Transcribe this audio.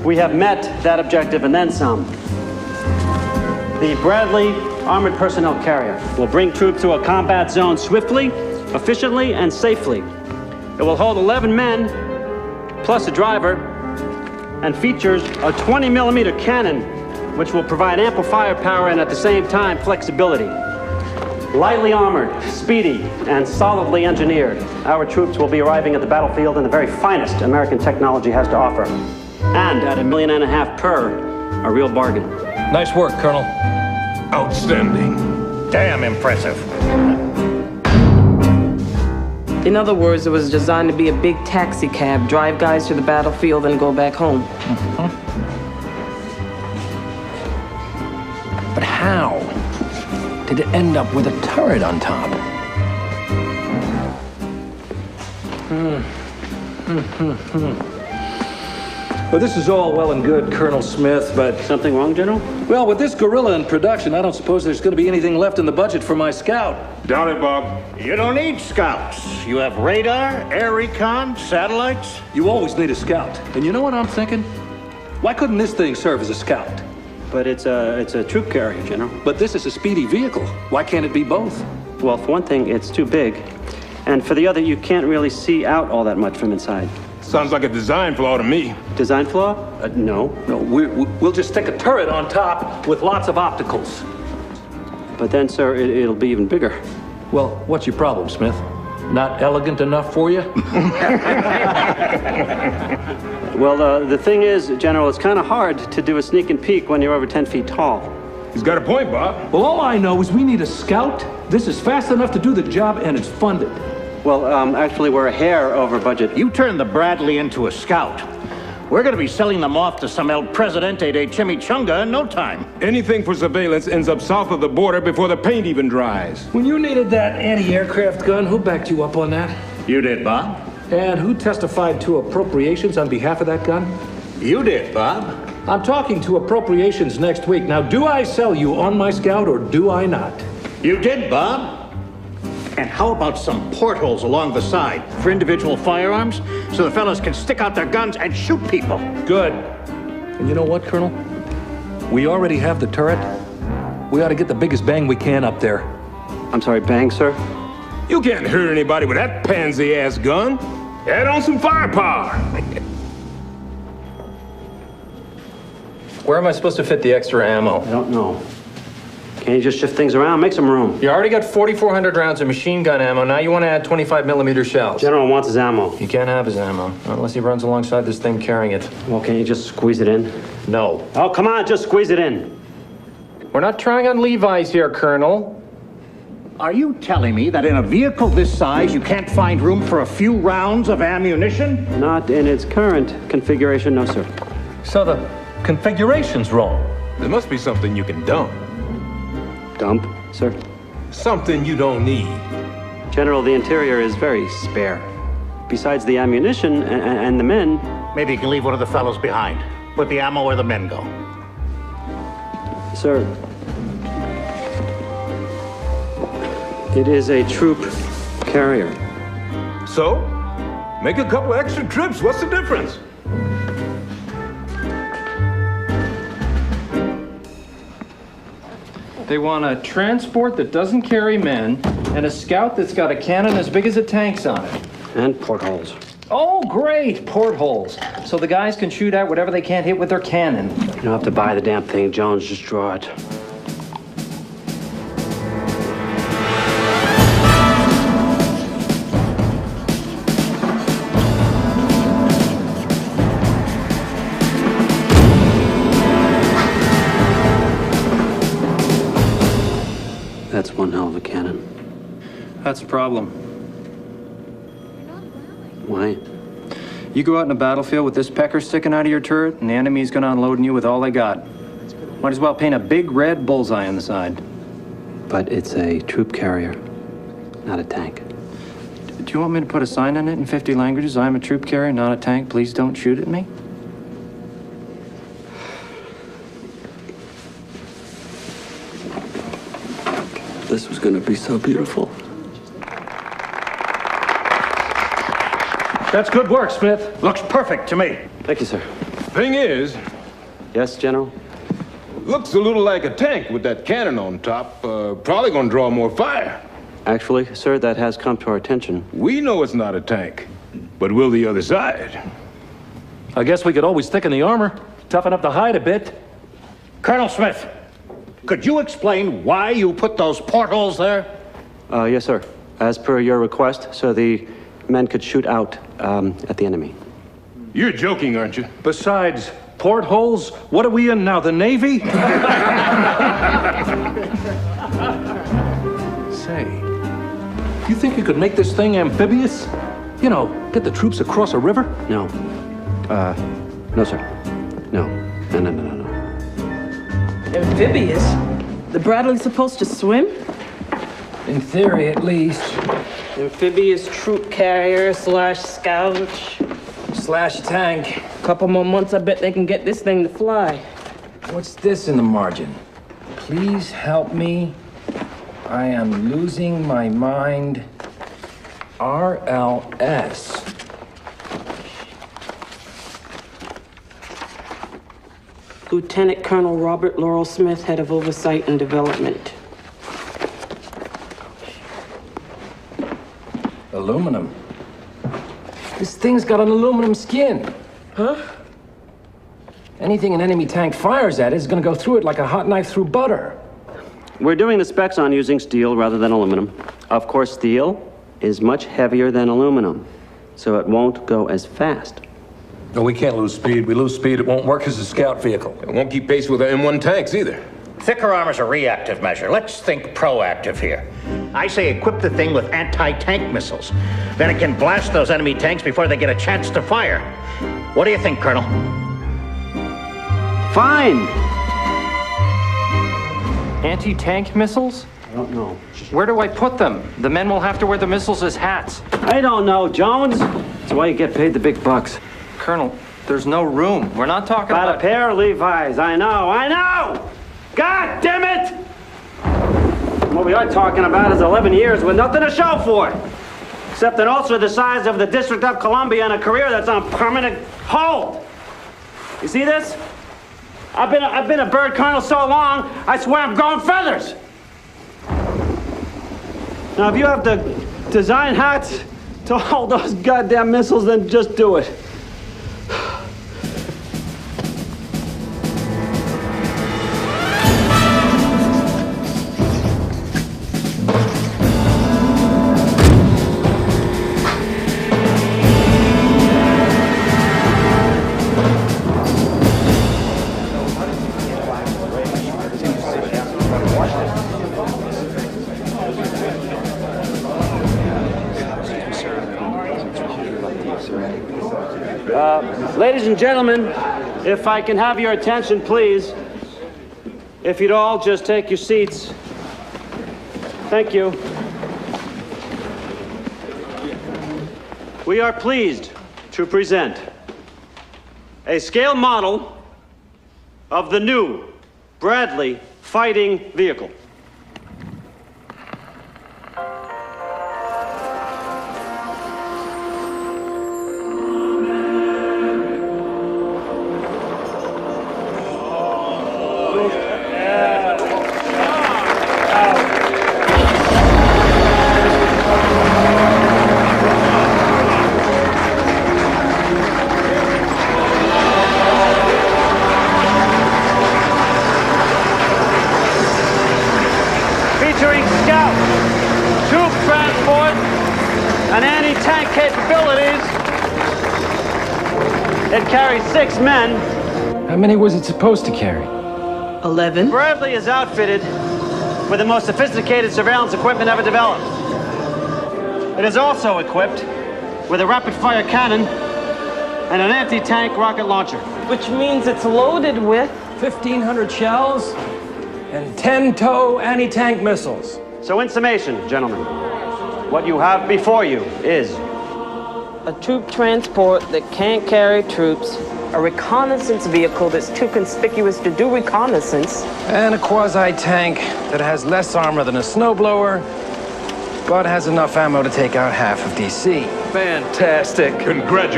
we have met that objective and then some. The Bradley Armored Personnel Carrier will bring troops to a combat zone swiftly, efficiently, and safely. It will hold 11 men, plus a driver, and features a 20-millimeter cannon, which will provide ample firepower and at the same time flexibility. Lightly armored, speedy, and solidly engineered, our troops will be arriving at the battlefield in the very finest American technology has to offer. And at $1.5 million per, a real bargain. Nice work, Colonel. Outstanding. Damn impressive. In other words, it was designed to be a big taxi cab, drive guys to the battlefield and go back home. But how did it end up with a turret on top? Well, this is all well and good, Colonel Smith, but... Something wrong, General? Well, with this gorilla in production, I don't suppose there's going to be anything left in the budget for my scout. Doubt it, Bob. You don't need scouts. You have radar, air recon, satellites. You always need a scout. And you know what I'm thinking? Why couldn't this thing serve as a scout? But it's a troop carrier, General. But this is a speedy vehicle. Why can't it be both? Well, for one thing, it's too big. And for the other, you can't really see out all that much from inside. Sounds like a design flaw to me. Design flaw? No. No, we'll just stick a turret on top with lots of opticals. But then, sir, it'll be even bigger. Well, what's your problem, Smith? Not elegant enough for you? Well, the thing is, General, it's kind of hard to do a sneak and peek when you're over 10 feet tall. He's got a point, Bob. Well, all I know is we need a scout. This is fast enough to do the job, and it's funded. Well, actually, we're a hair over budget. You turn the Bradley into a scout. We're going to be selling them off to some El Presidente de Chimichanga in no time. Anything for surveillance ends up south of the border before the paint even dries. When you needed that anti-aircraft gun, who backed you up on that? You did, Bob. And who testified to appropriations on behalf of that gun? You did, Bob. I'm talking to appropriations next week. Now, do I sell you on my scout or do I not? You did, Bob. And how about some portholes along the side for individual firearms so the fellas can stick out their guns and shoot people? Good. And you know what, Colonel? We already have the turret. We ought to get the biggest bang we can up there. I'm sorry, bang, sir? You can't hurt anybody with that pansy-ass gun. Add on some firepower. Where am I supposed to fit the extra ammo? I don't know. Can't you just shift things around? Make some room. You already got 4,400 rounds of machine gun ammo. Now you want to add 25-millimeter shells. General wants his ammo. You can't have his ammo unless he runs alongside this thing carrying it. Well, can't you just squeeze it in? No. Oh, come on, just squeeze it in. We're not trying on Levi's here, Colonel. Are you telling me that in a vehicle this size you can't find room for a few rounds of ammunition? Not in its current configuration, no, sir. So the configuration's wrong. There must be something you can dump. Dump, sir? Something you don't need. General, the interior is very spare. Besides the ammunition and the men... Maybe you can leave one of the fellows behind. Put the ammo where the men go. Sir, it is a troop carrier. So, make a couple extra trips. What's the difference? They want a transport that doesn't carry men and a scout that's got a cannon as big as a tank's on it. And portholes. Oh, great! Portholes. So the guys can shoot out whatever they can't hit with their cannon. You don't have to buy the damn thing, Jones. Just draw it. That's one hell of a cannon. That's a problem. Why? You go out in a battlefield with this pecker sticking out of your turret, and the enemy's gonna unload on you with all they got. Might as well paint a big red bullseye on the side. But it's a troop carrier, not a tank. Do you want me to put a sign on it in 50 languages? I'm a troop carrier, not a tank. Please don't shoot at me. This was gonna be so beautiful. That's good work, Smith. Looks perfect to me. Thank you, sir. Thing is, Yes, General? looks a little like a tank with that cannon on top. Probably gonna draw more fire. Actually, sir, that has come to our attention. We know it's not a tank, but will the other side? I guess we could always thicken the armor, toughen up the hide a bit. Colonel Smith, could you explain why you put those portholes there? Yes, sir. As per your request, so the men could shoot out at the enemy. You're joking, aren't you? Besides, portholes? What are we in now, the Navy? Say, you think you could make this thing amphibious? You know, get the troops across a river? No. No, sir. No. No. Amphibious? The Bradley's supposed to swim? In theory, at least. Amphibious troop carrier / scout. / tank. Couple more months, I bet they can get this thing to fly. What's this in the margin? Please help me. I am losing my mind. RLS. Lieutenant Colonel Robert Laurel Smith, head of oversight and development. Aluminum. This thing's got an aluminum skin. Huh? Anything an enemy tank fires at is gonna go through it like a hot knife through butter. We're doing the specs on using steel rather than aluminum. Of course, steel is much heavier than aluminum, so it won't go as fast. No, we can't lose speed. We lose speed, it won't work as a scout vehicle. It won't keep pace with the M1 tanks either. Thicker armor's a reactive measure. Let's think proactive here. I say equip the thing with anti-tank missiles. Then it can blast those enemy tanks before they get a chance to fire. What do you think, Colonel? Fine! Anti-tank missiles? I don't know. Where do I put them? The men will have to wear the missiles as hats. I don't know, Jones. That's why you get paid the big bucks. Colonel, there's no room. We're not talking About about... a pair of Levi's. I know! God damn it! What we are talking about is 11 years with nothing to show for it. Except an ulcer the size of the District of Columbia and a career that's on permanent hold. You see this? I've been a bird colonel so long, I swear I'm growing feathers. Now, if you have to design hats to hold those goddamn missiles, then just do it. Ladies and gentlemen, if I can have your attention, please. If you'd all just take your seats. Thank you. We are pleased to present a scale model of the new Bradley fighting vehicle. Featuring scout, troop transport, and anti-tank capabilities. It carries 6 men. How many was it supposed to carry? 11. Bradley is outfitted with the most sophisticated surveillance equipment ever developed. It is also equipped with a rapid-fire cannon and an anti-tank rocket launcher. Which means it's loaded with 1,500 shells and 10-tow anti-tank missiles. So in summation, gentlemen, what you have before you is a troop transport that can't carry troops, a reconnaissance vehicle that's too conspicuous to do reconnaissance, And a quasi-tank that has less armor than a snowblower, but has enough ammo to take out half of DC. Fantastic. Congratulations.